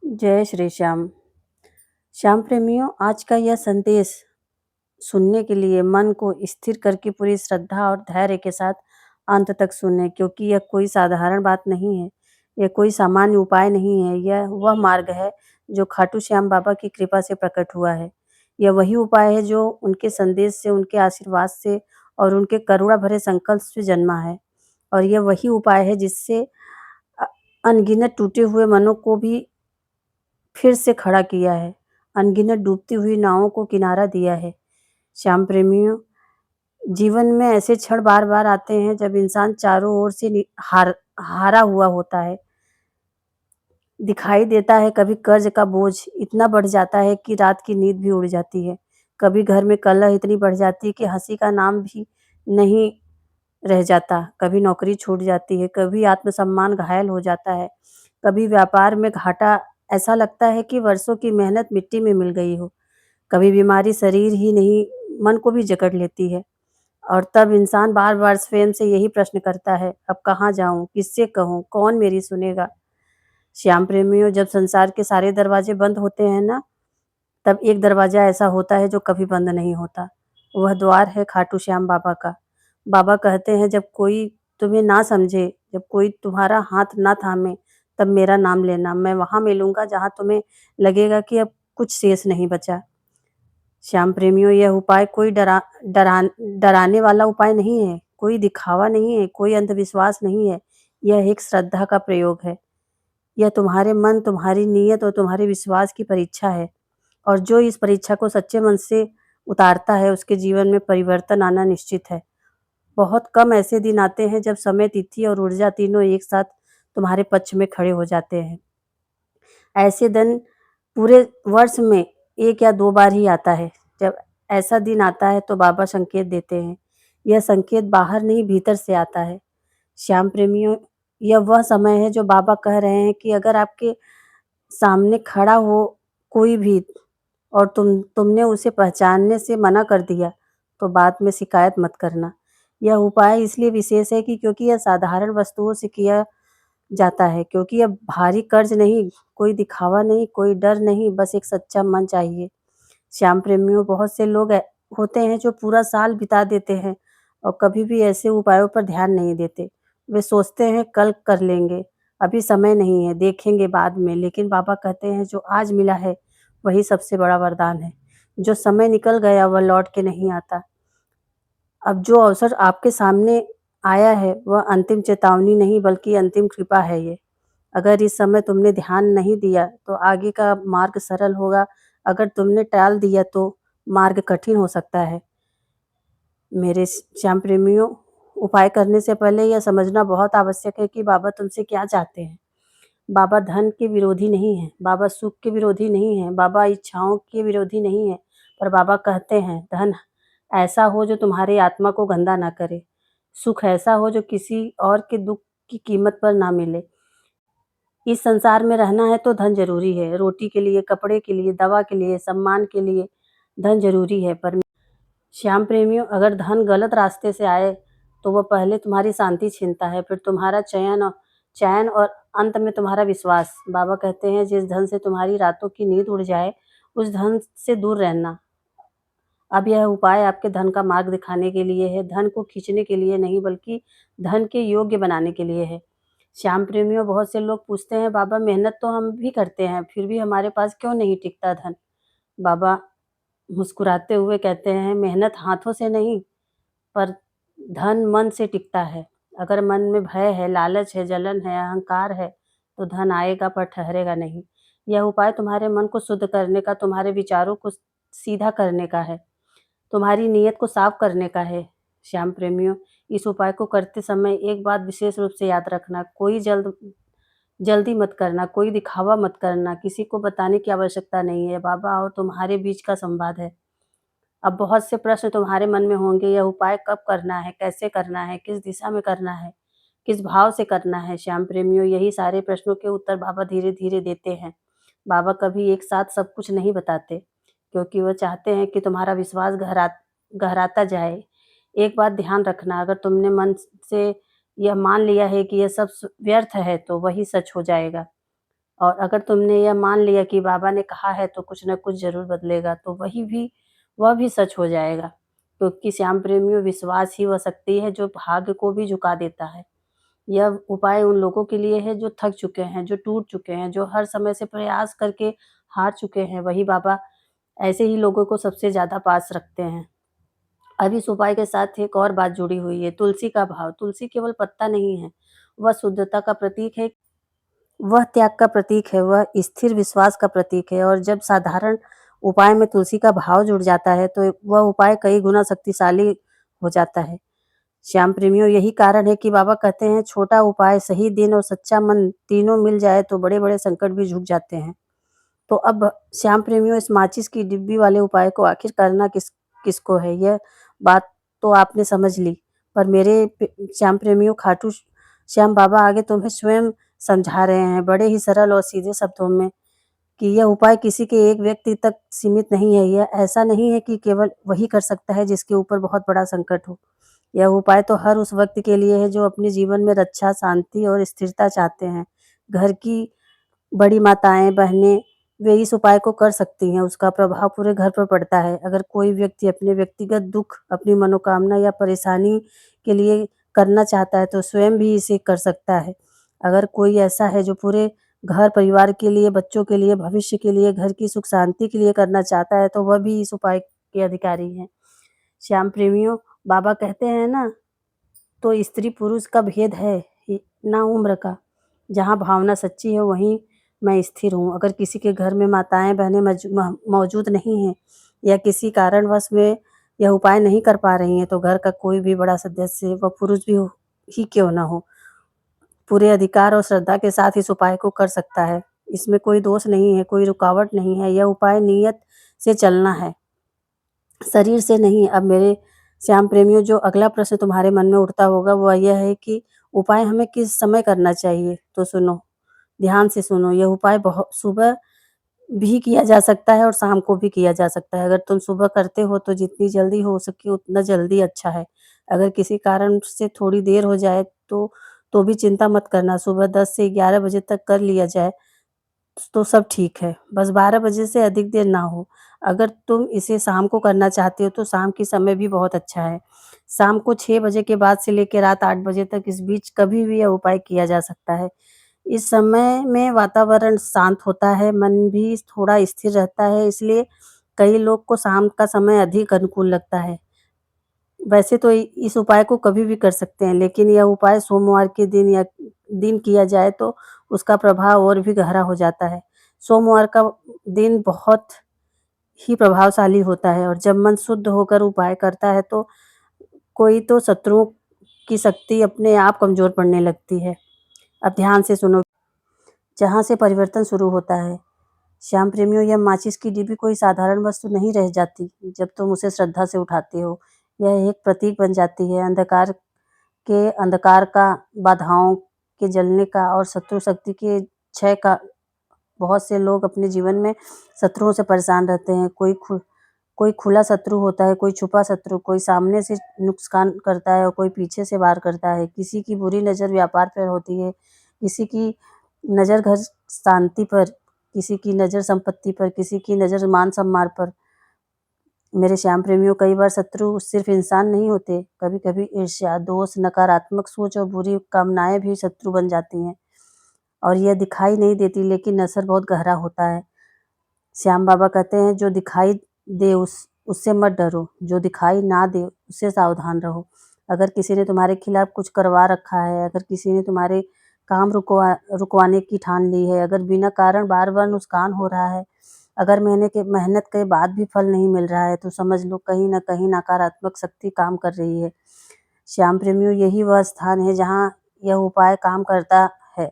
जय श्री श्याम। श्याम प्रेमियों, आज का यह संदेश सुनने के लिए मन को स्थिर करके पूरी श्रद्धा और धैर्य के साथ अंत तक सुनें, क्योंकि यह कोई साधारण बात नहीं है। यह कोई सामान्य उपाय नहीं है। यह वह मार्ग है जो खाटू श्याम बाबा की कृपा से प्रकट हुआ है। यह वही उपाय है जो उनके संदेश से, उनके आशीर्वाद से और उनके करुणा भरे संकल्प से जन्मा है। और यह वही उपाय है जिससे अ, अनगिनत टूटे हुए मनों को भी फिर से खड़ा किया है, अनगिनत डूबती हुई नावों को किनारा दिया है। श्याम प्रेमियों, जीवन में ऐसे क्षण बार-बार आते हैं जब इंसान चारों ओर से हारा हुआ होता है। दिखाई देता है, कभी कर्ज का बोझ इतना बढ़ जाता है कि रात की नींद भी उड़ जाती है। कभी घर में कलह इतनी बढ़ जाती है कि हँसी का नाम भी नहीं रह जाता। कभी नौकरी छूट जाती है, कभी आत्मसम्मान घायल हो जाता है, कभी व्यापार में घाटा ऐसा लगता है कि वर्षों की मेहनत मिट्टी में मिल गई हो। कभी बीमारी शरीर ही नहीं, मन को भी जकड़ लेती है। और तब इंसान बार-बार स्वयं से यही प्रश्न करता है, अब कहाँ जाऊँ? किससे कहूँ? कौन मेरी सुनेगा? श्याम प्रेमियों, जब संसार के सारे दरवाजे बंद होते हैं ना, तब एक दरवाज़ा ऐसा होता है जो कभी बंद नहीं होता। वह द्वार है खाटू श्याम बाबा का। बाबा कहते हैं, जब कोई तुम्हें ना समझे, जब कोई तुम्हारा हाथ ना थामे, तब मेरा नाम लेना। मैं वहाँ मिलूँगा जहाँ तुम्हें लगेगा कि अब कुछ शेष नहीं बचा। श्याम प्रेमियों, यह उपाय कोई डराने वाला उपाय नहीं है, कोई दिखावा नहीं है, कोई अंधविश्वास नहीं है। यह एक श्रद्धा का प्रयोग है। यह तुम्हारे मन, तुम्हारी नीयत और तुम्हारे विश्वास की परीक्षा है। और जो इस परीक्षा को सच्चे मन से उतारता है, उसके जीवन में परिवर्तन आना निश्चित है। बहुत कम ऐसे दिन आते हैं जब समय, तिथि और ऊर्जा तीनों एक साथ तुम्हारे पक्ष में खड़े हो जाते हैं। ऐसे दिन पूरे वर्ष में 1 या 2 बार ही आता है। जब ऐसा दिन आता है तो बाबा संकेत देते हैं। यह संकेत बाहर नहीं, भीतर से आता है। श्याम प्रेमियों, यह वह समय है जो बाबा कह रहे हैं कि अगर आपके सामने खड़ा हो कोई भी और तुमने उसे पहचानने से मना कर दिया, तो बाद में शिकायत मत करना। यह उपाय इसलिए विशेष है कि क्योंकि यह साधारण वस्तुओं से किया जाता है, क्योंकि अब भारी कर्ज नहीं, कोई दिखावा नहीं, कोई डर नहीं, बस एक सच्चा मन चाहिए। श्याम प्रेमियों, बहुत से लोग होते हैं जो पूरा साल बिता देते हैं और कभी भी ऐसे उपायों पर ध्यान नहीं देते। वे सोचते हैं कल कर लेंगे, अभी समय नहीं है, देखेंगे बाद में। लेकिन बाबा कहते हैं जो आज मिला है वही सबसे बड़ा वरदान है। जो समय निकल गया वह लौट के नहीं आता। अब जो अवसर आपके सामने आया है वह अंतिम चेतावनी नहीं, बल्कि अंतिम कृपा है ये। अगर इस समय तुमने ध्यान नहीं दिया तो आगे का मार्ग सरल होगा, अगर तुमने टाल दिया तो मार्ग कठिन हो सकता है। मेरे श्याम प्रेमियों, उपाय करने से पहले यह समझना बहुत आवश्यक है कि बाबा तुमसे क्या चाहते हैं। बाबा धन के विरोधी नहीं हैं, बाबा सुख के विरोधी नहीं हैं, बाबा इच्छाओं के विरोधी नहीं हैं, पर बाबा कहते हैं धन ऐसा हो जो तुम्हारी आत्मा को गंदा ना करे, सुख ऐसा हो जो किसी और के दुख की कीमत पर ना मिले। इस संसार में रहना है तो धन ज़रूरी है, रोटी के लिए, कपड़े के लिए, दवा के लिए, सम्मान के लिए धन ज़रूरी है। पर श्याम प्रेमियों, अगर धन गलत रास्ते से आए तो वह पहले तुम्हारी शांति छीनता है, फिर तुम्हारा चैन और अंत में तुम्हारा विश्वास। बाबा कहते हैं जिस धन से तुम्हारी रातों की नींद उड़ जाए, उस धन से दूर रहना। अब यह उपाय आपके धन का मार्ग दिखाने के लिए है, धन को खींचने के लिए नहीं, बल्कि धन के योग्य बनाने के लिए है। श्याम प्रेमियों, बहुत से लोग पूछते हैं बाबा मेहनत तो हम भी करते हैं, फिर भी हमारे पास क्यों नहीं टिकता धन? बाबा मुस्कुराते हुए कहते हैं मेहनत हाथों से नहीं, पर धन मन से टिकता है। अगर मन में भय है, लालच है, जलन है, अहंकार है, तो धन आएगा पर ठहरेगा नहीं। यह उपाय तुम्हारे मन को शुद्ध करने का, तुम्हारे विचारों को सीधा करने का है, तुम्हारी नीयत को साफ करने का है। श्याम प्रेमियों, इस उपाय को करते समय एक बात विशेष रूप से याद रखना, कोई जल्दी मत करना, कोई दिखावा मत करना, किसी को बताने की आवश्यकता नहीं है। बाबा और तुम्हारे बीच का संवाद है। अब बहुत से प्रश्न तुम्हारे मन में होंगे, यह उपाय कब करना है, कैसे करना है, किस दिशा में करना है, किस भाव से करना है? श्याम प्रेमियों, यही सारे प्रश्नों के उत्तर बाबा धीरे-धीरे देते हैं। बाबा कभी एक साथ सब कुछ नहीं बताते, क्योंकि वो चाहते हैं कि तुम्हारा विश्वास गहराता जाए। एक बात ध्यान रखना, अगर तुमने मन से यह मान लिया है कि यह सब व्यर्थ है, तो वही सच हो जाएगा। और अगर तुमने यह मान लिया कि बाबा ने कहा है तो कुछ न कुछ ज़रूर बदलेगा, तो वह भी सच हो जाएगा। क्योंकि श्याम प्रेमियों, विश्वास ही वह शक्ति है जो भाग्य को भी झुका देता है। यह उपाय उन लोगों के लिए है जो थक चुके हैं, जो टूट चुके हैं, जो हर समय से प्रयास करके हार चुके हैं। वही बाबा ऐसे ही लोगों को सबसे ज़्यादा पास रखते हैं। अब इस उपाय के साथ एक और बात जुड़ी हुई है, तुलसी का भाव। तुलसी केवल पत्ता नहीं है, वह शुद्धता का प्रतीक है, वह त्याग का प्रतीक है, वह स्थिर विश्वास का प्रतीक है। और जब साधारण उपाय में तुलसी का भाव जुड़ जाता है, तो वह उपाय कई गुना शक्तिशाली हो जाता है। श्याम प्रेमियों, यही कारण है कि बाबा कहते हैं, छोटा उपाय, सही दिन और सच्चा मन तीनों मिल जाए तो बड़े-बड़े संकट भी झुक जाते हैं। तो अब श्याम प्रेमियों, इस माचिस की डिब्बी वाले उपाय को आखिर करना किसको है, यह बात तो आपने समझ ली। पर मेरे श्याम प्रेमियों, खाटू श्याम बाबा आगे तुम्हें स्वयं समझा रहे हैं, बड़े ही सरल और सीधे शब्दों में, कि यह उपाय किसी के एक व्यक्ति तक सीमित नहीं है। यह ऐसा नहीं है कि केवल वही कर सकता है जिसके ऊपर बहुत बड़ा संकट हो। यह उपाय तो हर उस व्यक्ति के लिए है जो अपने जीवन में रक्षा, शांति और स्थिरता चाहते हैं। घर की बड़ी माताएँ, बहनें, वे इस उपाय को कर सकती हैं, उसका प्रभाव पूरे घर पर पड़ता है। अगर कोई व्यक्ति अपने व्यक्तिगत दुःख, अपनी मनोकामना या परेशानी के लिए करना चाहता है, तो स्वयं भी इसे कर सकता है। अगर कोई ऐसा है जो पूरे घर परिवार के लिए, बच्चों के लिए, भविष्य के लिए, घर की सुख शांति के लिए करना चाहता है, तो वह भी इस उपाय के अधिकारी हैं। श्याम प्रेमियों, बाबा कहते हैं ना, तो स्त्री-पुरुष का भेद है ही ना उम्र का। जहाँ भावना सच्ची है वहीं मैं स्थिर हूँ। अगर किसी के घर में माताएँ, बहनें मौजूद नहीं हैं या किसी कारणवश वे यह उपाय नहीं कर पा रही हैं, तो घर का कोई भी बड़ा सदस्य, वह पुरुष भी हो ही क्यों ना हो, पूरे अधिकार और श्रद्धा के साथ इस उपाय को कर सकता है। इसमें कोई दोष नहीं है, कोई रुकावट नहीं है। यह उपाय नियत से चलना है, शरीर से नहीं। अब मेरे श्याम प्रेमियों, जो अगला प्रश्न तुम्हारे मन में उठता होगा वह यह है कि उपाय हमें किस समय करना चाहिए? तो सुनो, ध्यान से सुनो। यह उपाय सुबह भी किया जा सकता है और शाम को भी किया जा सकता है। अगर तुम सुबह करते हो तो जितनी जल्दी हो सके उतना जल्दी अच्छा है। अगर किसी कारण से थोड़ी देर हो जाए तो भी चिंता मत करना। सुबह 10 से 11 बजे तक कर लिया जाए तो सब ठीक है, बस 12 बजे से अधिक देर ना हो। अगर तुम इसे शाम को करना चाहते हो तो शाम के समय भी बहुत अच्छा है। शाम को 6 बजे के बाद से लेके रात 8 बजे तक, इस बीच कभी भी यह उपाय किया जा सकता है। इस समय में वातावरण शांत होता है, मन भी थोड़ा स्थिर रहता है, इसलिए कई लोग को शाम का समय अधिक अनुकूल लगता है। वैसे तो इस उपाय को कभी भी कर सकते हैं, लेकिन यह उपाय सोमवार के दिन किया जाए तो उसका प्रभाव और भी गहरा हो जाता है। सोमवार का दिन बहुत ही प्रभावशाली होता है और जब मन शुद्ध होकर उपाय करता है तो कोई तो शत्रुओं की शक्ति अपने आप कमज़ोर पड़ने लगती है। अब ध्यान से सुनो, जहाँ से परिवर्तन शुरू होता है। श्याम प्रेमियों, यह माचिस की डिब्बी कोई साधारण वस्तु नहीं रह जाती जब तुम उसे श्रद्धा से उठाते हो। यह एक प्रतीक बन जाती है अंधकार का, बाधाओं के जलने का और शत्रु शक्ति के क्षय का। बहुत से लोग अपने जीवन में शत्रुओं से परेशान रहते हैं। कोई खुला शत्रु होता है, कोई छुपा शत्रु, कोई सामने से नुकसान करता है और कोई पीछे से वार करता है। किसी की बुरी नज़र व्यापार पर होती है, किसी की नज़र घर शांति पर, किसी की नज़र संपत्ति पर, किसी की नज़र मान-सम्मान पर। मेरे श्याम प्रेमियों, कई बार शत्रु सिर्फ इंसान नहीं होते, कभी-कभी ईर्ष्या, दोष, नकारात्मक सोच और बुरी कामनाएँ भी शत्रु बन जाती हैं और यह दिखाई नहीं देती, लेकिन असर बहुत गहरा होता है। श्याम बाबा कहते हैं, जो दिखाई दे उससे मत डरो, जो दिखाई ना दे उससे सावधान रहो। अगर किसी ने तुम्हारे खिलाफ कुछ करवा रखा है, अगर किसी ने तुम्हारे काम रुकवाने की ठान ली है, अगर बिना कारण बार-बार नुकसान हो रहा है, अगर मेहनत के बाद भी फल नहीं मिल रहा है, तो समझ लो कहीं न कहीं नकारात्मक शक्ति काम कर रही है। श्याम प्रेमियों, यही वह स्थान है जहाँ यह उपाय काम करता है।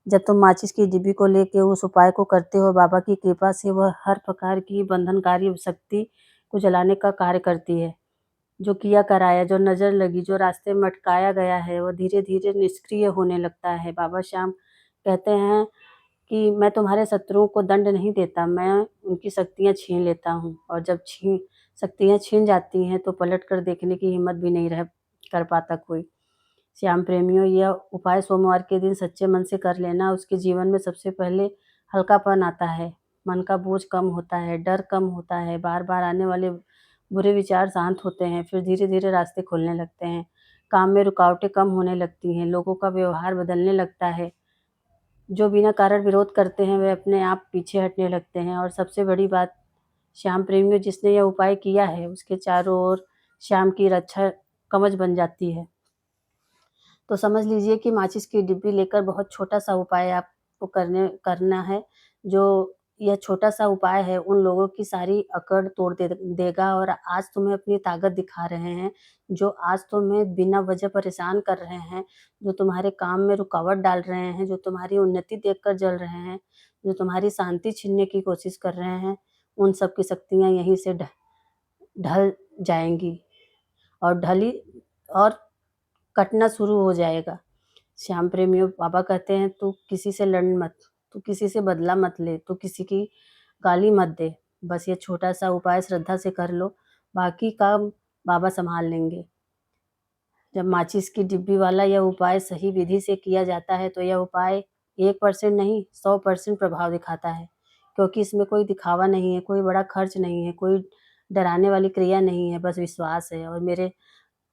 जब तुम माचिस की डिब्बी को लेके उस उपाय को करते हो, बाबा की कृपा से वह हर प्रकार की बंधनकारी शक्ति को जलाने का कार्य करती है। जो किया कराया, जो नज़र लगी, जो रास्ते में अटकाया गया है, वो धीरे-धीरे निष्क्रिय होने लगता है। बाबा श्याम कहते हैं कि मैं तुम्हारे शत्रुओं को दंड नहीं देता, मैं उनकी शक्तियाँ छीन लेता हूँ और जब शक्तियाँ छीन जाती हैं तो पलट कर देखने की हिम्मत भी नहीं रह कर पाता कोई। श्याम प्रेमियों, यह उपाय सोमवार के दिन सच्चे मन से कर लेना। उसके जीवन में सबसे पहले हल्कापन आता है, मन का बोझ कम होता है, डर कम होता है, बार-बार आने वाले बुरे विचार शांत होते हैं, फिर धीरे-धीरे रास्ते खुलने लगते हैं, काम में रुकावटें कम होने लगती हैं, लोगों का व्यवहार बदलने लगता है। जो बिना कारण विरोध करते हैं, वे अपने आप पीछे हटने लगते हैं और सबसे बड़ी बात, श्याम प्रेमियों जिसने यह उपाय किया है, उसके चारों ओर श्याम की रक्षा कवच बन जाती है। तो समझ लीजिए कि माचिस की डिब्बी लेकर बहुत छोटा-सा उपाय आपको करना है। जो यह छोटा-सा उपाय है, उन लोगों की सारी अकड़ तोड़ देगा और आज तुम्हें अपनी ताकत दिखा रहे हैं, जो आज तुम्हें बिना वजह परेशान कर रहे हैं, जो तुम्हारे काम में रुकावट डाल रहे हैं, जो तुम्हारी उन्नति देखकर जल रहे हैं, जो तुम्हारी शांति छीनने की कोशिश कर रहे हैं, उन सब की शक्तियाँ यहीं से ढल जाएँगी और और कटना शुरू हो जाएगा। श्याम प्रेमियों, बाबा कहते हैं तू किसी से लड़ मत, तू किसी से बदला मत ले, तू किसी की गाली मत दे। बस ये छोटा-सा उपाय श्रद्धा से कर लो, बाकी काम बाबा सँभाल लेंगे। जब माचिस की डिब्बी वाला यह उपाय सही विधि से किया जाता है, तो यह उपाय 1% नहीं 100% प्रभाव दिखाता है, क्योंकि इसमें कोई दिखावा नहीं है, कोई बड़ा खर्च नहीं है, कोई डराने वाली क्रिया नहीं है, बस विश्वास है। और मेरे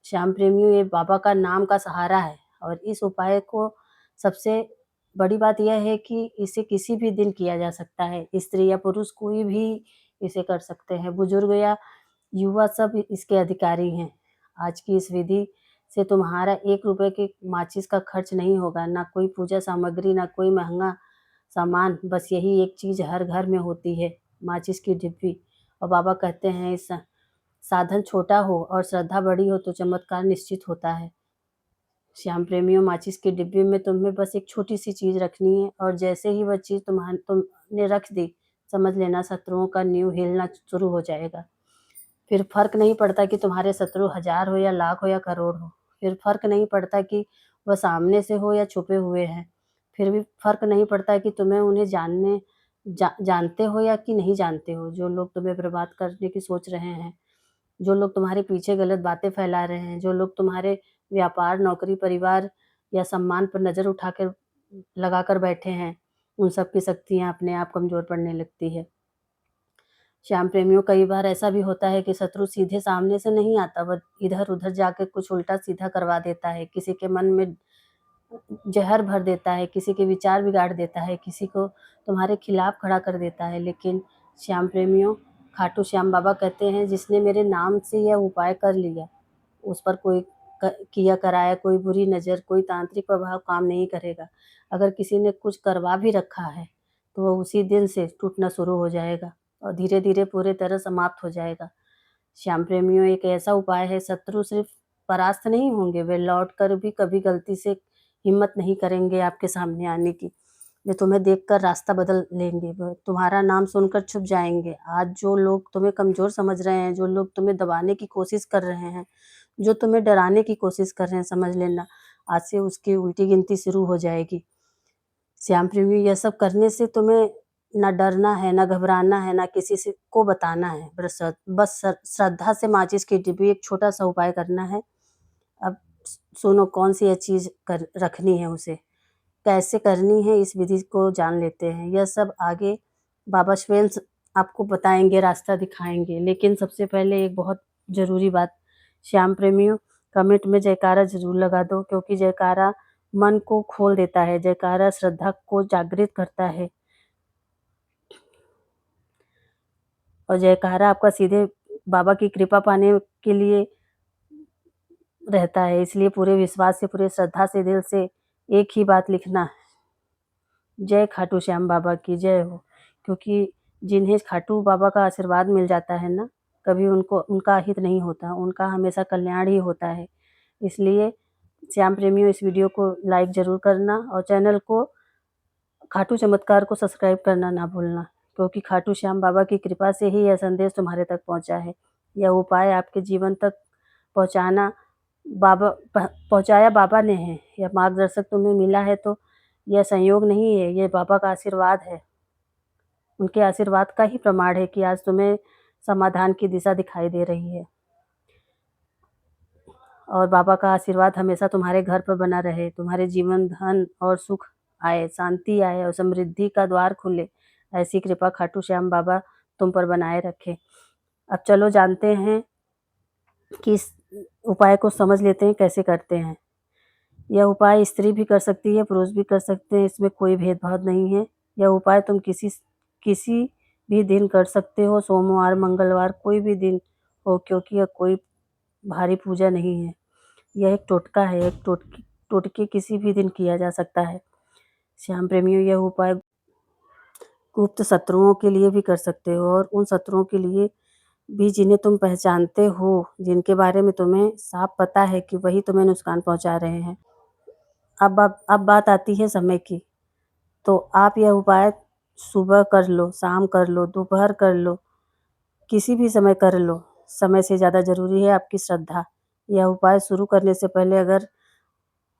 श्याम प्रेमियों, ये बाबा का नाम का सहारा है और इस उपाय को सबसे बड़ी बात यह है कि इसे किसी भी दिन किया जा सकता है। स्त्री या पुरुष कोई भी इसे कर सकते हैं, बुजुर्ग या युवा सब इसके अधिकारी हैं। आज की इस विधि से तुम्हारा 1 रुपए के माचिस का खर्च नहीं होगा, ना कोई पूजा सामग्री, ना कोई महँगा सामान, बस यही एक चीज़ हर घर में होती है, माचिस की डिब्बी। और बाबा कहते हैं इस साधन छोटा हो और श्रद्धा बड़ी हो तो चमत्कार निश्चित होता है। श्याम प्रेमियों, माचिस की डिब्बी में तुम्हें बस एक छोटी-सी चीज़ रखनी है और जैसे ही वह चीज़ तुमने रख दी, समझ लेना शत्रुओं का नींव हिलना शुरू हो जाएगा। फिर फ़र्क नहीं पड़ता कि तुम्हारे शत्रु 1000 हो या लाख हो या करोड़ हो। फिर फ़र्क नहीं पड़ता कि वह सामने से हो या छुपे हुए हैं। फिर भी फ़र्क नहीं पड़ता कि तुम्हें उन्हें जानते हो या कि नहीं जानते हो। जो लोग तुम्हें बर्बाद करने की सोच रहे हैं, जो लोग तुम्हारे पीछे गलत बातें फैला रहे हैं, जो लोग तुम्हारे व्यापार, नौकरी, परिवार या सम्मान पर नज़र उठाकर लगाकर बैठे हैं, उन सब की शक्तियाँ अपने आप कमज़ोर पड़ने लगती है। श्याम प्रेमियों, कई बार ऐसा भी होता है कि शत्रु सीधे सामने से नहीं आता, वह इधर-उधर जाके कुछ उल्टा-सीधा करवा देता है, किसी के मन में ज़हर भर देता है, किसी के विचार बिगाड़ देता है, किसी को तुम्हारे खिलाफ खड़ा कर देता है। लेकिन श्याम प्रेमियों, खाटू श्याम बाबा कहते हैं जिसने मेरे नाम से यह उपाय कर लिया, उस पर कोई किया कराया कोई बुरी नज़र, कोई तांत्रिक प्रभाव काम नहीं करेगा। अगर किसी ने कुछ करवा भी रखा है, तो वह उसी दिन से टूटना शुरू हो जाएगा और धीरे-धीरे पूरी तरह समाप्त हो जाएगा। श्याम प्रेमियों, एक ऐसा उपाय है, शत्रु सिर्फ परास्त नहीं होंगे, वे लौट कर भी कभी गलती से हिम्मत नहीं करेंगे आपके सामने आने की। वे तुम्हें देखकर रास्ता बदल लेंगे, वे तुम्हारा नाम सुनकर छुप जाएँगे। आज जो लोग तुम्हें कमज़ोर समझ रहे हैं, जो लोग तुम्हें दबाने की कोशिश कर रहे हैं, जो तुम्हें डराने की कोशिश कर रहे हैं, समझ लेना आज से उसकी उल्टी गिनती शुरू हो जाएगी। श्याम प्रेमी, यह सब करने से तुम्हें ना डरना है, ना घबराना है, ना किसी से को बताना है। बस श्रद्धा से माचिस की डिब्बी एक छोटा-सा उपाय करना है। अब सुनो कौन-सी यह चीज़ कर रखनी है उसे, कैसे करनी है इस विधि को जान लेते हैं। यह सब आगे बाबा स्वयं आपको बताएँगे, रास्ता दिखाएँगे। लेकिन सबसे पहले एक बहुत ज़रूरी बात, श्याम प्रेमियों, कमेंट में जयकारा ज़रूर लगा दो, क्योंकि जयकारा मन को खोल देता है, जयकारा श्रद्धा को जागृत करता है और जयकारा आपका सीधे बाबा की कृपा पाने के लिए रहता है। इसलिए पूरे विश्वास से, पूरे श्रद्धा से, दिल से एक ही बात लिखना, जय खाटू श्याम बाबा की जय हो। क्योंकि जिन्हें खाटू बाबा का आशीर्वाद मिल जाता है ना, कभी उनका अहित नहीं होता, उनका हमेशा कल्याण ही होता है। इसलिए श्याम प्रेमियों, इस वीडियो को लाइक ज़रूर करना और चैनल को खाटू चमत्कार को सब्सक्राइब करना ना भूलना, क्योंकि खाटू श्याम बाबा की कृपा से ही यह संदेश तुम्हारे तक पहुँचा है। यह उपाय आपके जीवन तक पहुँचाना पहुँचाया बाबा ने है। यह मार्गदर्शक तुम्हें मिला है तो यह संयोग नहीं है, यह बाबा का आशीर्वाद है। उनके आशीर्वाद का ही प्रमाण है कि आज तुम्हें समाधान की दिशा दिखाई दे रही है। और बाबा का आशीर्वाद हमेशा तुम्हारे घर पर बना रहे, तुम्हारे जीवन, धन और सुख आए, शांति आए और समृद्धि का द्वार खुले, ऐसी कृपा खाटू श्याम बाबा तुम पर बनाए रखें। अब चलो जानते हैं कि इस उपाय को समझ लेते हैं कैसे करते हैं। यह उपाय स्त्री भी कर सकती है, पुरुष भी कर सकते हैं, इसमें कोई भेदभाव नहीं है। यह उपाय तुम किसी भी दिन कर सकते हो, सोमवार, मंगलवार, कोई भी दिन हो, क्योंकि यह कोई भारी पूजा नहीं है। यह एक टोटका है, एक टोटके किसी भी दिन किया जा सकता है। श्याम प्रेमियों, यह उपाय गुप्त शत्रुओं के लिए भी कर सकते हो और उन शत्रुओं के लिए भी जिन्हें तुम पहचानते हो, जिनके बारे में तुम्हें साफ पता है कि वही तुम्हें नुकसान पहुंचा रहे हैं। अब बात आती है समय की। तो आप यह उपाय सुबह कर लो, शाम कर लो, दोपहर कर लो, किसी भी समय कर लो। समय से ज़्यादा ज़रूरी है आपकी श्रद्धा। यह उपाय शुरू करने से पहले अगर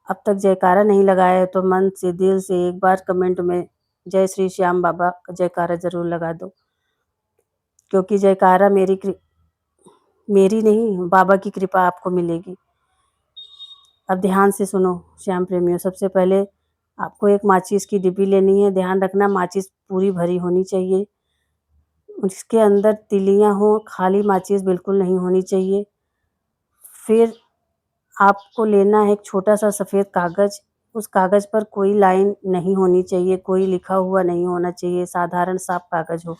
अब तक जयकारा नहीं लगाया है तो मन से, दिल से एक बार कमेंट में जय श्री श्याम बाबा का जयकारा ज़रूर लगा दो, क्योंकि जयकारा मेरी नहीं, बाबा की कृपा आपको मिलेगी। अब ध्यान से सुनो श्याम प्रेमियों, सबसे पहले आपको एक माचिस की डिब्बी लेनी है। ध्यान रखना माचिस पूरी भरी होनी चाहिए, उसके अंदर तिलियाँ हों, खाली माचिस बिल्कुल नहीं होनी चाहिए। फिर आपको लेना है एक छोटा-सा सफ़ेद कागज़, उस कागज़ पर कोई लाइन नहीं होनी चाहिए, कोई लिखा हुआ नहीं होना चाहिए, साधारण साफ कागज़ हो।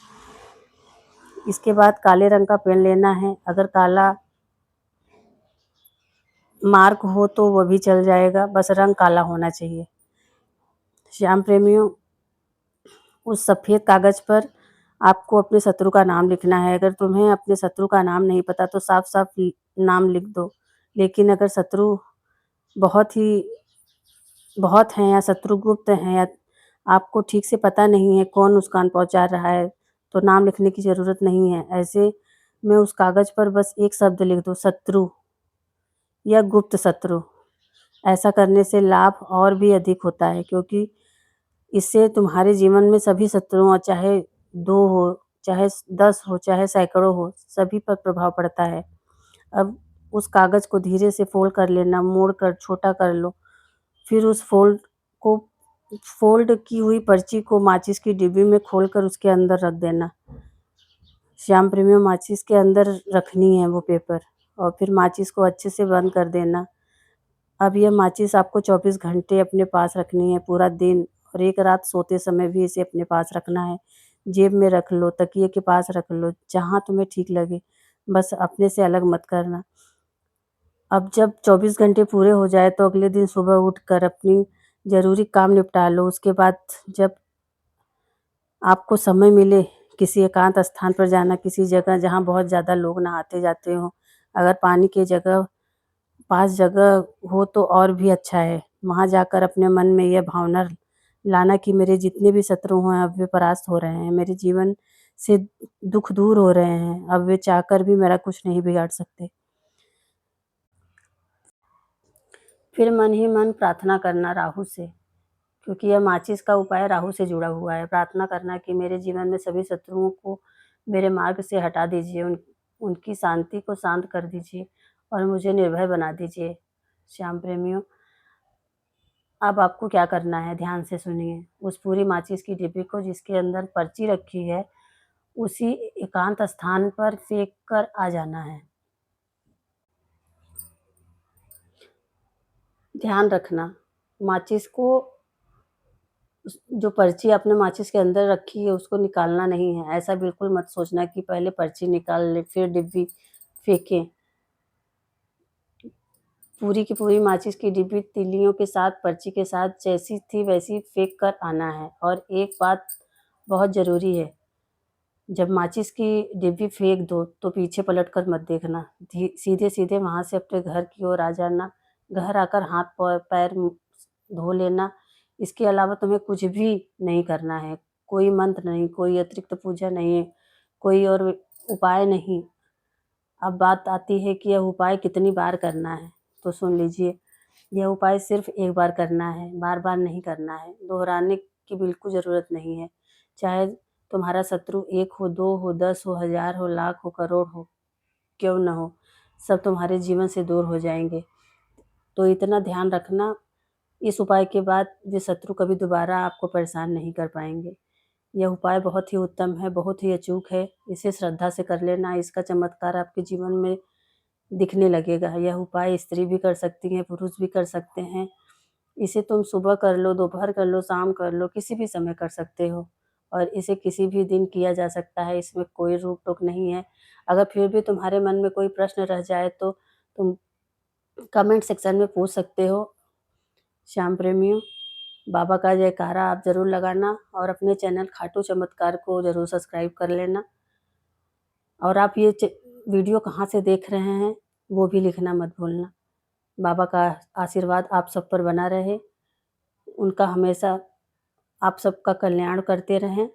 इसके बाद काले रंग का पेन लेना है, अगर काला मार्क हो तो वह भी चल जाएगा, बस रंग काला होना चाहिए। श्याम प्रेमियों, उस सफ़ेद कागज़ पर आपको अपने शत्रु का नाम लिखना है। अगर तुम्हें अपने शत्रु का नाम नहीं पता तो साफ-साफ नाम लिख दो। लेकिन अगर शत्रु बहुत हैं या शत्रु गुप्त हैं या आपको ठीक से पता नहीं है कौन नुकसान पहुँचा रहा है, तो नाम लिखने की ज़रूरत नहीं है। ऐसे में उस कागज़ पर बस एक शब्द लिख दो, शत्रु या गुप्त शत्रु। ऐसा करने से लाभ और भी अधिक होता है, क्योंकि इससे तुम्हारे जीवन में सभी शत्रुओं, चाहे 2 हो, चाहे 10 हो, चाहे सैकड़ों हो, सभी पर प्रभाव पड़ता है। अब उस कागज़ को धीरे से फ़ोल्ड कर लेना, मोड़कर छोटा कर लो। फिर उस फ़ोल्ड की हुई पर्ची को माचिस की डिब्बी में खोलकर उसके अंदर रख देना। श्याम प्रेमियों, माचिस के अंदर रखनी है वो पेपर और फिर माचिस को अच्छे से बंद कर देना। अब यह माचिस आपको 24 घंटे अपने पास रखनी है, पूरा दिन और एक रात सोते समय भी इसे अपने पास रखना है। जेब में रख लो, तकिए के पास रख लो, जहाँ तुम्हें ठीक लगे, बस अपने से अलग मत करना। अब जब 24 घंटे पूरे हो जाए तो अगले दिन सुबह उठकर अपनी ज़रूरी काम निपटा लो। उसके बाद जब आपको समय मिले, किसी एकांत स्थान पर जाना, किसी जगह जहाँ बहुत ज़्यादा लोग ना आते-जाते हों, अगर पानी की पास जगह हो तो और भी अच्छा है। वहाँ जाकर अपने मन में यह भावना लाना कि मेरे जितने भी शत्रु हैं अब वे परास्त हो रहे हैं, मेरे जीवन से दुःख दूर हो रहे हैं, अब वे चाहकर भी मेरा कुछ नहीं बिगाड़ सकते। फिर मन ही मन प्रार्थना करना राहु से, क्योंकि यह माचिस का उपाय राहु से जुड़ा हुआ है। प्रार्थना करना कि मेरे जीवन में सभी शत्रुओं को मेरे मार्ग से हटा दीजिए, उनकी शांति को शांत कर दीजिए और मुझे निर्भय बना दीजिए। श्याम प्रेमियों, अब आपको क्या करना है, ध्यान से सुनिए। उस पूरी माचिस की डिब्बी को जिसके अंदर पर्ची रखी है, उसी एकांत स्थान पर फेंक कर आ जाना है। ध्यान रखना, माचिस को, जो पर्ची आपने माचिस के अंदर रखी है उसको निकालना नहीं है। ऐसा बिल्कुल मत सोचना कि पहले पर्ची निकाल लें फिर डिब्बी फेंकें। पूरी की पूरी माचिस की डिब्बी तिल्लियों के साथ, पर्ची के साथ जैसी थी वैसी फेंक कर आना है। और एक बात बहुत ज़रूरी है, जब माचिस की डिब्बी फेंक दो तो पीछे पलट कर मत देखना, सीधे-सीधे वहाँ से अपने घर की ओर आ जाना। घर आकर हाथ पैर धो लेना। इसके अलावा तुम्हें कुछ भी नहीं करना है, कोई मंत्र नहीं, कोई अतिरिक्त पूजा नहीं, कोई और उपाय नहीं। अब बात आती है कि यह उपाय कितनी बार करना है, तो सुन लीजिए। यह उपाय सिर्फ एक बार करना है, बार-बार नहीं करना है, दोहराने की बिल्कुल ज़रूरत नहीं है। चाहे तुम्हारा शत्रु 1 हो, 2 हो, 10 हो, 1000 हो, लाख हो, करोड़ हो, क्यों न हो, सब तुम्हारे जीवन से दूर हो जाएँगे। तो इतना ध्यान रखना, इस उपाय के बाद ये शत्रु कभी दोबारा आपको परेशान नहीं कर पाएँगे। यह उपाय बहुत ही उत्तम है, बहुत ही अचूक है। इसे श्रद्धा से कर लेना, इसका चमत्कार आपके जीवन में दिखने लगेगा। यह उपाय स्त्री भी कर सकती हैं, पुरुष भी कर सकते हैं। इसे तुम सुबह कर लो, दोपहर कर लो, शाम कर लो, किसी भी समय कर सकते हो और इसे किसी भी दिन किया जा सकता है, इसमें कोई रोक-टोक नहीं है। अगर फिर भी तुम्हारे मन में कोई प्रश्न रह जाए तो तुम कमेंट सेक्शन में पूछ सकते हो। श्याम प्रेमियों, बाबा का जयकारा आप ज़रूर लगाना और अपने चैनल खाटू चमत्कार को ज़रूर सब्सक्राइब कर लेना और आप ये वीडियो कहाँ से देख रहे हैं, वो भी लिखना मत भूलना। बाबा का आशीर्वाद आप सब पर बना रहे, उनका हमेशा आप सबका कल्याण करते रहें।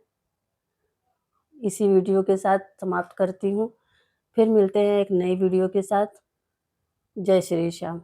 इसी वीडियो के साथ समाप्त करती हूँ। फिर मिलते हैं एक नई वीडियो के साथ। जय श्री श्याम।